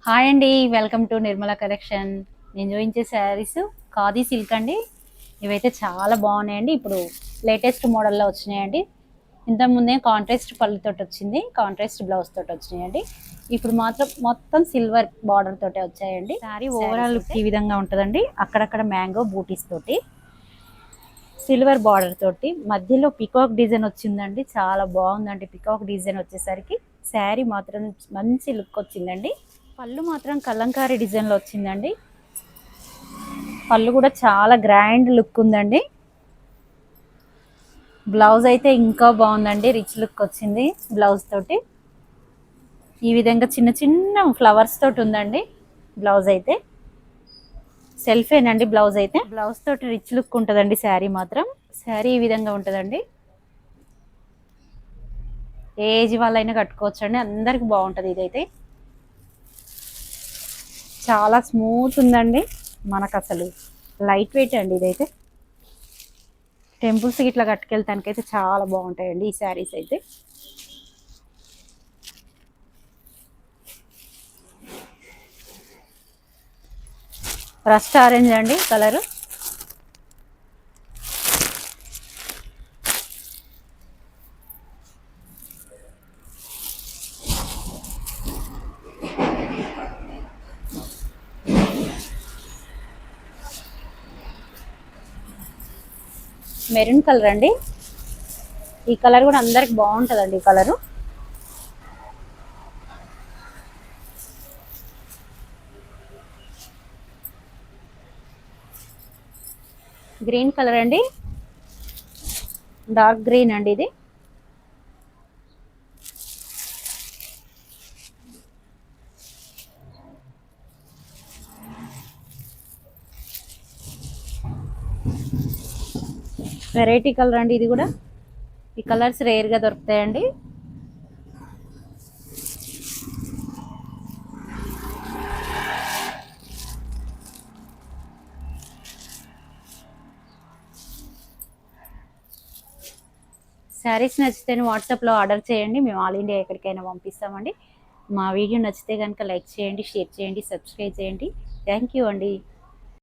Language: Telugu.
హాయ్ అండి, వెల్కమ్ టు నిర్మల కలెక్షన్. నేను చూపించే శారీస్ ఖాదీ సిల్క్ అండి. ఇవైతే చాలా బాగున్నాయండి. ఇప్పుడు లేటెస్ట్ మోడల్లో వచ్చినాయండి. ఇంతకుముందే కాంట్రాస్ట్ పళ్ళుతోటి వచ్చింది, కాంట్రాస్ట్ బ్లౌజ్ తోటి వచ్చినాయండి. ఇప్పుడు మాత్రం మొత్తం సిల్వర్ బార్డర్ తోటే వచ్చాయండి. శారీ ఓవరాల్ లుక్ ఈ విధంగా ఉంటుందండి. అక్కడక్కడ మ్యాంగో బూటీస్ తోటి సిల్వర్ బార్డర్ తోటి మధ్యలో పికాక్ డిజైన్ వచ్చిందండి. చాలా బాగుందండి. పికాక్ డిజైన్ వచ్చేసరికి శారీ మాత్రం మంచి లుక్ వచ్చిందండి. పళ్ళు మాత్రం కలంకారీ డిజైన్లో వచ్చిందండి. పళ్ళు కూడా చాలా గ్రాండ్ లుక్ ఉందండి. బ్లౌజ్ అయితే ఇంకా బాగుందండి, రిచ్ లుక్ వచ్చింది బ్లౌజ్ తోటి. ఈ విధంగా చిన్న చిన్న ఫ్లవర్స్ తోటి ఉందండి బ్లౌజ్ అయితే. సెల్ఫేనండి బ్లౌజ్ అయితే. బ్లౌజ్ తోటి రిచ్ లుక్ ఉంటుందండి శారీ మాత్రం. శారీ ఈ విధంగా ఉంటుందండి. ఏ ఏజ్ వాళ్ళైనా కట్టుకోవచ్చు అండి, అందరికి బాగుంటుంది. ఇదైతే చాలా స్మూత్ ఉందండి. మనకు అసలు లైట్ వెయిట్ అండి ఇదైతే. టెంపుల్స్కి ఇట్లా కట్టుకెళ్తానికైతే చాలా బాగుంటాయండి ఈ శారీస్ అయితే. రస్ట్ ఆరెంజ్ అండి కలరు. మెరూన్ కలర్ అండి. ఈ కలర్ కూడా అందరికి బాగుంటుందండి. ఈ కలరు గ్రీన్ కలర్ అండి, డార్క్ గ్రీన్ అండి ఇది. వెరైటీ కలర్ అండి ఇది కూడా. ఈ కలర్స్ రేర్గా దొరుకుతాయండి. శారీస్ నచ్చితే వాట్సాప్లో ఆర్డర్ చేయండి, మేము ఆల్ ఇండియా ఎక్కడికైనా పంపిస్తామండి. మా వీడియో నచ్చితే కనుక లైక్ చేయండి, షేర్ చేయండి, సబ్స్క్రైబ్ చేయండి. థ్యాంక్ యూ అండి.